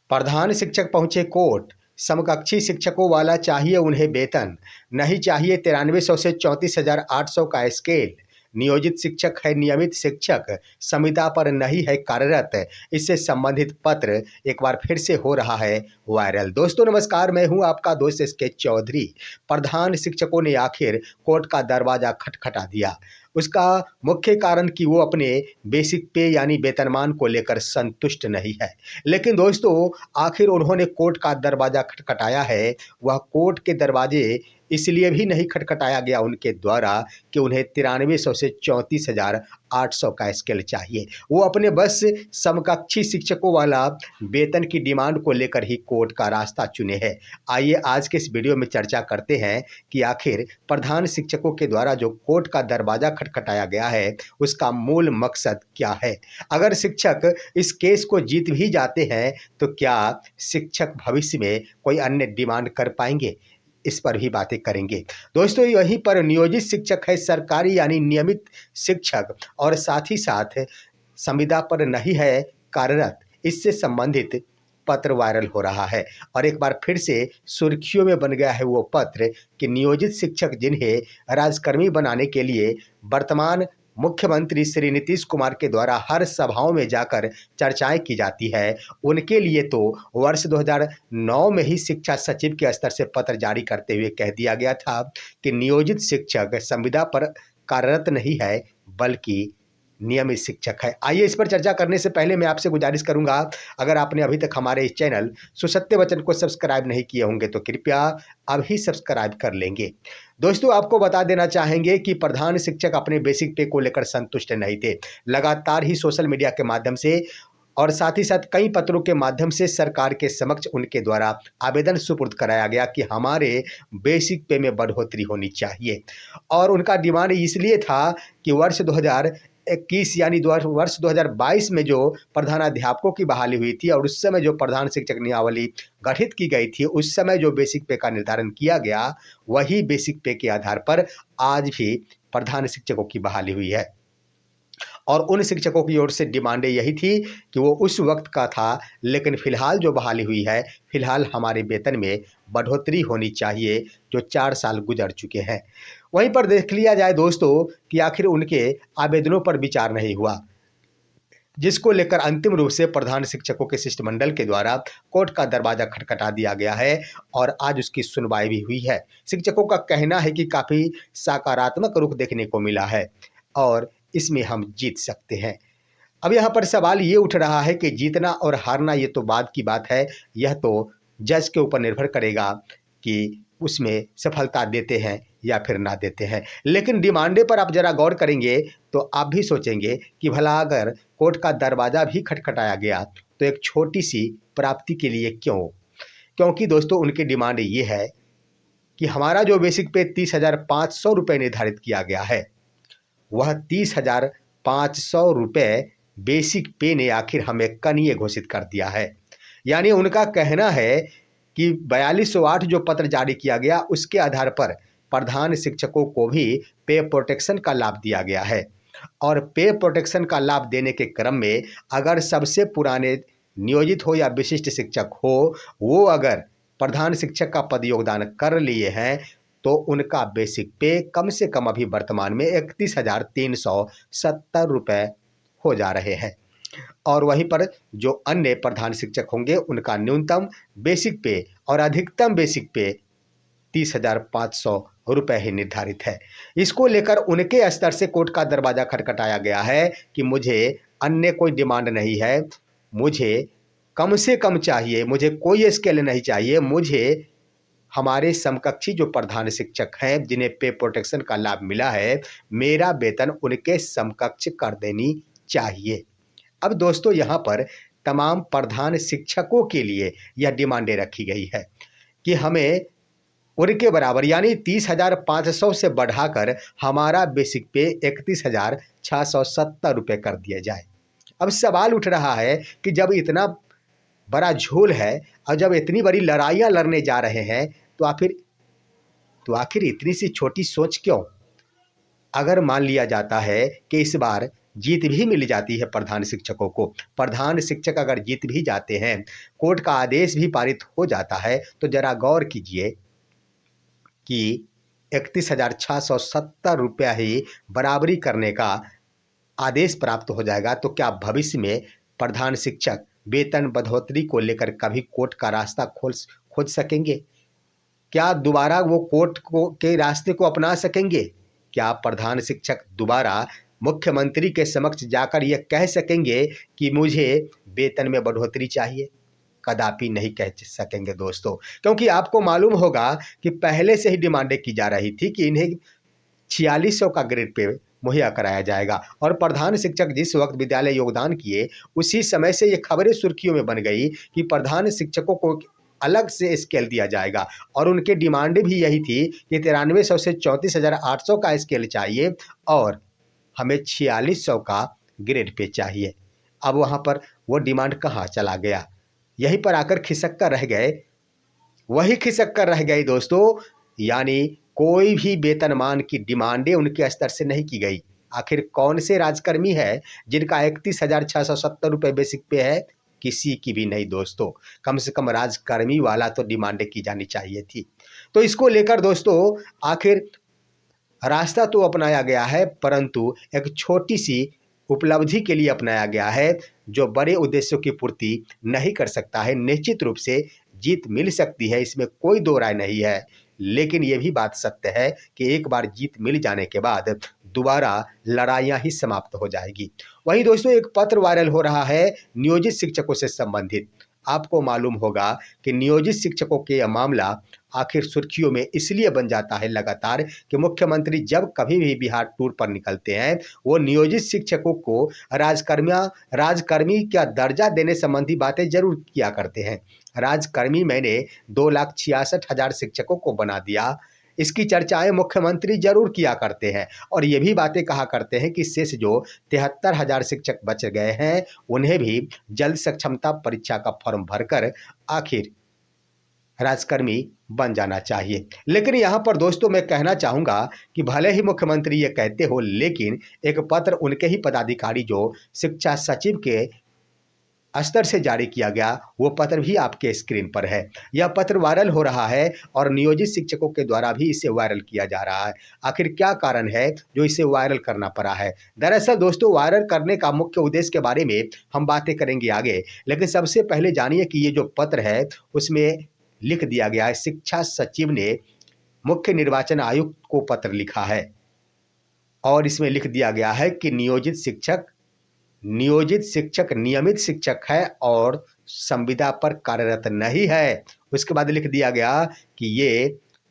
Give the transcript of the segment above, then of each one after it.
प्रधान शिक्षक पहुंचे कोर्ट। समकक्षी शिक्षकों वाला चाहिए उन्हें वेतन, नहीं चाहिए 9300 से 34,800 का स्केल। नियोजित शिक्षक है नियमित शिक्षक, संविदा पर नहीं है कार्यरत। इससे संबंधित पत्र एक बार फिर से हो रहा है वायरल। दोस्तों नमस्कार, मैं हूं आपका दोस्त एसके चौधरी। प्रधान शिक्षकों ने आखिर कोर्ट का दरवाजा खटखटा दिया। उसका मुख्य कारण कि वो अपने बेसिक पे यानी वेतनमान को लेकर संतुष्ट नहीं है। लेकिन दोस्तों आखिर उन्होंने कोर्ट का दरवाजा खटखटाया है। वह कोर्ट के दरवाजे इसलिए भी नहीं खटखटाया गया उनके द्वारा कि उन्हें 9300 से 34,800 का स्केल चाहिए। वो अपने बस समकक्षी शिक्षकों वाला वेतन की डिमांड को लेकर ही कोर्ट का रास्ता चुने हैं। आइए आज के इस वीडियो में चर्चा करते हैं कि आखिर प्रधान शिक्षकों के द्वारा जो कोर्ट का दरवाजा खटखटाया गया है उसका मूल मकसद क्या है। अगर शिक्षक इस केस को जीत भी जाते हैं तो क्या शिक्षक भविष्य में कोई अन्य डिमांड कर पाएंगे, इस पर भी बातें करेंगे। दोस्तों यहीं पर नियोजित शिक्षक है सरकारी यानी नियमित शिक्षक और साथ ही साथ संविदा पर नहीं है कार्यरत। इससे संबंधित पत्र वायरल हो रहा है और एक बार फिर से सुर्खियों में बन गया है वो पत्र कि नियोजित शिक्षक जिन्हें राजकर्मी बनाने के लिए वर्तमान मुख्यमंत्री श्री नीतीश कुमार के द्वारा हर सभाओं में जाकर चर्चाएं की जाती है, उनके लिए तो वर्ष 2009 में ही शिक्षा सचिव के स्तर से पत्र जारी करते हुए कह दिया गया था कि नियोजित शिक्षक संविदा पर कार्यरत नहीं है बल्कि नियमित शिक्षक है। आइए इस पर चर्चा करने से पहले मैं आपसे गुजारिश करूंगा, अगर आपने अभी तक हमारे इस चैनल सुसत्य वचन को सब्सक्राइब नहीं किए होंगे तो कृपया अभी सब्सक्राइब कर लेंगे। दोस्तों आपको बता देना चाहेंगे कि प्रधान शिक्षक अपने बेसिक पे को लेकर संतुष्ट नहीं थे। लगातार ही सोशल मीडिया के माध्यम से और साथ ही साथ कई पत्रों के माध्यम से सरकार के समक्ष उनके द्वारा आवेदन सुपुर्द कराया गया कि हमारे बेसिक पे में बढ़ोतरी होनी चाहिए। और उनका डिमांड इसलिए था कि वर्ष 2021 यानी वर्ष 2022 में जो प्रधानाध्यापकों की बहाली हुई थी और उस समय जो प्रधान शिक्षक नियमावली गठित की गई थी, उस समय जो बेसिक पे का निर्धारण किया गया वही बेसिक पे के आधार पर आज भी प्रधान शिक्षकों की बहाली हुई है। और उन शिक्षकों की ओर से डिमांडें यही थी कि वो उस वक्त का था, लेकिन फिलहाल जो बहाली हुई है, फिलहाल हमारे वेतन में बढ़ोतरी होनी चाहिए जो 4 साल गुजर चुके हैं। वहीं पर देख लिया जाए दोस्तों कि आखिर उनके आवेदनों पर विचार नहीं हुआ, जिसको लेकर अंतिम रूप से प्रधान शिक्षकों के शिष्टमंडल के द्वारा कोर्ट का दरवाजा खटखटा दिया गया है और आज उसकी सुनवाई भी हुई है। शिक्षकों का कहना है कि काफ़ी सकारात्मक रुख देखने को मिला है और इसमें हम जीत सकते हैं। अब यहाँ पर सवाल ये उठ रहा है कि जीतना और हारना ये तो बाद की बात है, यह तो जज के ऊपर निर्भर करेगा कि उसमें सफलता देते हैं या फिर ना देते हैं। लेकिन डिमांडे पर आप जरा गौर करेंगे तो आप भी सोचेंगे कि भला अगर कोर्ट का दरवाजा भी खटखटाया गया तो एक छोटी सी प्राप्ति के लिए क्यों? क्योंकि दोस्तों उनकी डिमांड ये है कि हमारा जो बेसिक पे 30,500 रुपये निर्धारित किया गया है, वह 30,500 रुपये बेसिक पे ने आखिर हमें कनीय घोषित कर दिया है। यानी उनका कहना है कि 4208 जो पत्र जारी किया गया उसके आधार पर प्रधान शिक्षकों को भी पे प्रोटेक्शन का लाभ दिया गया है और पे प्रोटेक्शन का लाभ देने के क्रम में अगर सबसे पुराने नियोजित हो या विशिष्ट शिक्षक हो, वो अगर प्रधान शिक्षक का पद योगदान कर लिए हैं तो उनका बेसिक पे कम से कम अभी वर्तमान में 31,370 रुपये हो जा रहे हैं। और वहीं पर जो अन्य प्रधान शिक्षक होंगे उनका न्यूनतम बेसिक पे और अधिकतम बेसिक पे 30,500 रुपये ही निर्धारित है। इसको लेकर उनके स्तर से कोर्ट का दरवाजा खटखटाया गया है कि मुझे अन्य कोई डिमांड नहीं है, मुझे कम से कम चाहिए, मुझे कोई स्केल नहीं चाहिए, मुझे हमारे समकक्षी जो प्रधान शिक्षक हैं जिन्हें पे प्रोटेक्शन का लाभ मिला है, मेरा वेतन उनके समकक्ष कर देनी चाहिए। अब दोस्तों यहाँ पर तमाम प्रधान शिक्षकों के लिए यह डिमांडें रखी गई है कि हमें उनके बराबर यानी 30,500 से बढ़ाकर हमारा बेसिक पे 31,670 रुपये कर दिया जाए। अब सवाल उठ रहा है कि जब इतना बड़ा झोल है और जब इतनी बड़ी लड़ाइयाँ लड़ने जा रहे हैं तो आखिर इतनी सी छोटी सोच क्यों? अगर मान लिया जाता है कि इस बार जीत भी मिल जाती है प्रधान शिक्षकों को। प्रधान शिक्षक अगर जीत भी जाते हैं, कोर्ट का आदेश भी पारित हो जाता है, तो जरा गौर कीजिए कि 31,670 रुपया ही बराबरी करने का आदेश प्राप्त हो जाएगा, तो क्या भविष्य में प्रधान शिक्षक वेतन बढ़ोतरी को लेकर कभी कोर्ट का रास्ता खोज सकेंगे? क्या दोबारा वो कोर्ट को के रास्ते को अपना सकेंगे? क्या प्रधान शिक्षक दोबारा मुख्यमंत्री के समक्ष जाकर ये कह सकेंगे कि मुझे वेतन में बढ़ोतरी चाहिए? कदापि नहीं कह सकेंगे दोस्तों, क्योंकि आपको मालूम होगा कि पहले से ही डिमांडें की जा रही थी कि इन्हें 4600 का ग्रेड पे मुहैया कराया जाएगा। और प्रधान शिक्षक जिस वक्त विद्यालय योगदान किए, उसी समय से ये खबरें सुर्खियों में बन गई कि प्रधान शिक्षकों को अलग से स्केल दिया जाएगा। और उनके डिमांड भी यही थी कि 9300 से 34,800 का स्केल चाहिए और हमें 4600 का ग्रेड पे चाहिए। अब वहाँ पर वो डिमांड कहाँ चला गया? यहीं पर आकर खिसक कर रह गए, वही खिसक कर रह गई दोस्तों। यानी कोई भी वेतनमान की डिमांडें उनके स्तर से नहीं की गई। आखिर कौन से राजकर्मी है जिनका 31,670 रुपये बेसिक पे है? किसी की भी नहीं दोस्तों। कम से कम राजकर्मी वाला तो डिमांडें की जानी चाहिए थी। तो इसको लेकर दोस्तों आखिर रास्ता तो अपनाया गया है, परंतु एक छोटी सी उपलब्धि के लिए अपनाया गया है, जो बड़े उद्देश्यों की पूर्ति नहीं कर सकता है। निश्चित रूप से जीत मिल सकती है, इसमें कोई दो राय नहीं है, लेकिन ये भी बात सत्य है कि एक बार जीत मिल जाने के बाद दोबारा लड़ाइयाँ ही समाप्त हो जाएगी। वहीं दोस्तों एक पत्र वायरल हो रहा है नियोजित शिक्षकों से संबंधित। आपको मालूम होगा कि नियोजित शिक्षकों के यह मामला आखिर सुर्खियों में इसलिए बन जाता है लगातार कि मुख्यमंत्री जब कभी भी बिहार टूर पर निकलते हैं, वो नियोजित शिक्षकों को राजकर्मी का दर्जा देने संबंधी बातें जरूर किया करते हैं। राजकर्मी मैंने 2,66,000 शिक्षकों को बना दिया, इसकी चर्चाएं मुख्यमंत्री जरूर किया करते हैं और ये भी बातें कहा करते हैं कि शेष जो 73,000 शिक्षक बच गए हैं, उन्हें भी जल्द सक्षमता परीक्षा का फॉर्म भरकर आखिर राजकर्मी बन जाना चाहिए। लेकिन यहाँ पर दोस्तों मैं कहना चाहूँगा कि भले ही मुख्यमंत्री ये कहते हो, लेकिन एक पत्र उनके ही पदाधिकारी जो शिक्षा सचिव के स्तर से जारी किया गया, वो पत्र भी आपके स्क्रीन पर है। यह पत्र वायरल हो रहा है और नियोजित शिक्षकों के द्वारा भी इसे वायरल किया जा रहा है। आखिर क्या कारण है जो इसे वायरल करना पड़ा है? दरअसल दोस्तों वायरल करने का मुख्य उद्देश्य के बारे में हम बातें करेंगे आगे, लेकिन सबसे पहले जानिए कि ये जो पत्र है उसमें लिख दिया गया है, शिक्षा सचिव ने मुख्य निर्वाचन आयुक्त को पत्र लिखा है और इसमें लिख दिया गया है कि नियोजित शिक्षक नियमित शिक्षक है और संविदा पर कार्यरत नहीं है। उसके बाद लिख दिया गया कि ये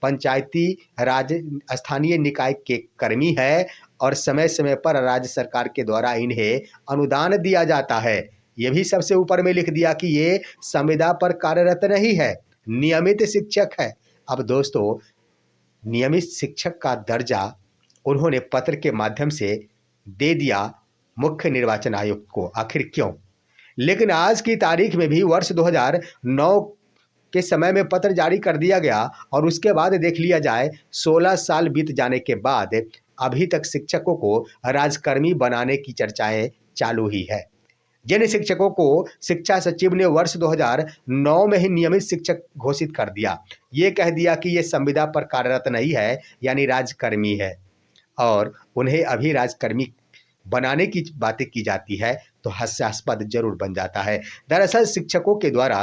पंचायती राज स्थानीय निकाय के कर्मी है और समय समय पर राज्य सरकार के द्वारा इन्हें अनुदान दिया जाता है। ये भी सबसे ऊपर में लिख दिया कि ये संविदा पर कार्यरत नहीं है, नियमित शिक्षक है। अब दोस्तों नियमित शिक्षक का दर्जा उन्होंने पत्र के माध्यम से दे दिया मुख्य निर्वाचन आयुक्त को, आखिर क्यों? लेकिन आज की तारीख में भी वर्ष 2009 के समय में पत्र जारी कर दिया गया और उसके बाद देख लिया जाए 16 साल बीत जाने के बाद अभी तक शिक्षकों को राजकर्मी बनाने की चर्चाएं चालू ही है। जिन शिक्षकों को शिक्षा सचिव ने वर्ष 2009 में ही नियमित शिक्षक घोषित कर दिया, ये कह दिया कि ये संविदा पर कार्यरत नहीं है यानी राजकर्मी है, और उन्हें अभी राजकर्मी बनाने की बातें की जाती है, तो हास्यास्पद जरूर बन जाता है। दरअसल शिक्षकों के द्वारा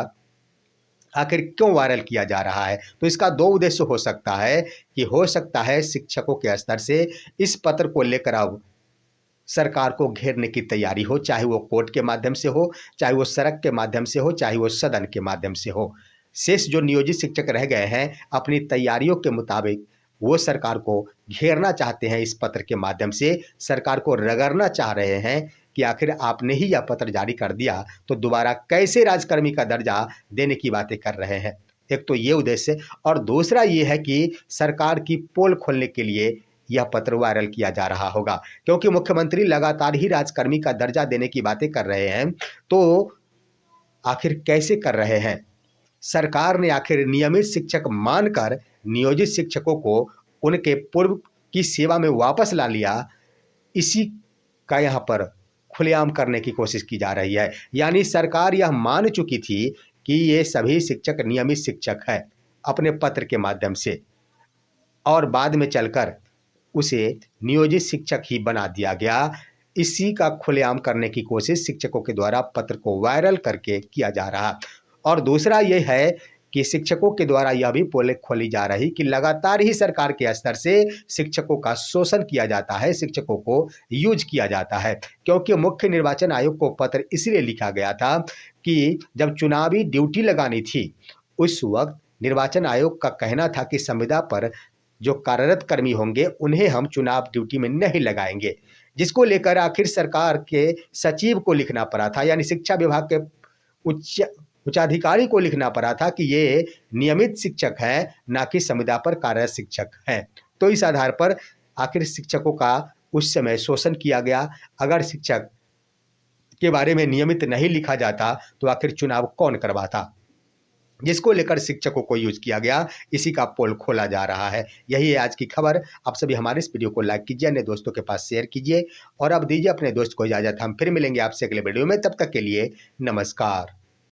आखिर क्यों वायरल किया जा रहा है? तो इसका दो उद्देश्य हो सकता है कि हो सकता है शिक्षकों के स्तर से इस पत्र को लेकर अब सरकार को घेरने की तैयारी हो, चाहे वो कोर्ट के माध्यम से हो, चाहे वो सड़क के माध्यम से हो, चाहे वो सदन के माध्यम से हो। शेष जो नियोजित शिक्षक रह गए हैं अपनी तैयारियों के मुताबिक वो सरकार को घेरना चाहते हैं, इस पत्र के माध्यम से सरकार को रगड़ना चाह रहे हैं कि आखिर आपने ही यह पत्र जारी कर दिया तो दोबारा कैसे राजकर्मी का दर्जा देने की बातें कर रहे हैं। एक तो ये उद्देश्य, और दूसरा ये है कि सरकार की पोल खोलने के लिए यह पत्र वायरल किया जा रहा होगा, क्योंकि मुख्यमंत्री लगातार ही राजकर्मी का दर्जा देने की बातें कर रहे हैं। तो आखिर कैसे कर रहे हैं? सरकार ने आखिर नियमित शिक्षक मानकर नियोजित शिक्षकों को उनके पूर्व की सेवा में वापस ला लिया। इसी का यहाँ पर खुलेआम करने की कोशिश की जा रही है। यानी सरकार यह मान चुकी थी कि ये सभी शिक्षक नियमित शिक्षक है अपने पत्र के माध्यम से, और बाद में चलकर उसे नियोजित शिक्षक ही बना दिया गया। इसी का खुलेआम करने की कोशिश शिक्षकों के द्वारा पत्र को वायरल करके किया जा रहा। और दूसरा ये है कि शिक्षकों के द्वारा यह भी पोल खोली जा रही कि लगातार ही सरकार के स्तर से शिक्षकों का शोषण किया जाता है, शिक्षकों को यूज किया जाता है। क्योंकि मुख्य निर्वाचन आयोग को पत्र इसलिए लिखा गया था कि जब चुनावी ड्यूटी लगानी थी, उस वक्त निर्वाचन आयोग का कहना था कि संविदा पर जो कार्यरत कर्मी होंगे उन्हें हम चुनाव ड्यूटी में नहीं लगाएंगे, जिसको लेकर आखिर सरकार के सचिव को लिखना पड़ा था, यानी शिक्षा विभाग के उच्चाधिकारी को लिखना पड़ा था कि ये नियमित शिक्षक हैं, ना कि संविदा पर कार्यरत शिक्षक हैं। तो इस आधार पर आखिर शिक्षकों का उस समय शोषण किया गया। अगर शिक्षक के बारे में नियमित नहीं लिखा जाता तो आखिर चुनाव कौन करवाता, जिसको लेकर शिक्षकों को यूज किया गया। इसी का पोल खोला जा रहा है। यही है आज की खबर। आप सभी हमारे इस वीडियो को लाइक कीजिए, अन्य दोस्तों के पास शेयर कीजिए और अब दीजिए अपने दोस्त को इजाजत। हम फिर मिलेंगे आपसे अगले वीडियो में, तब तक के लिए नमस्कार।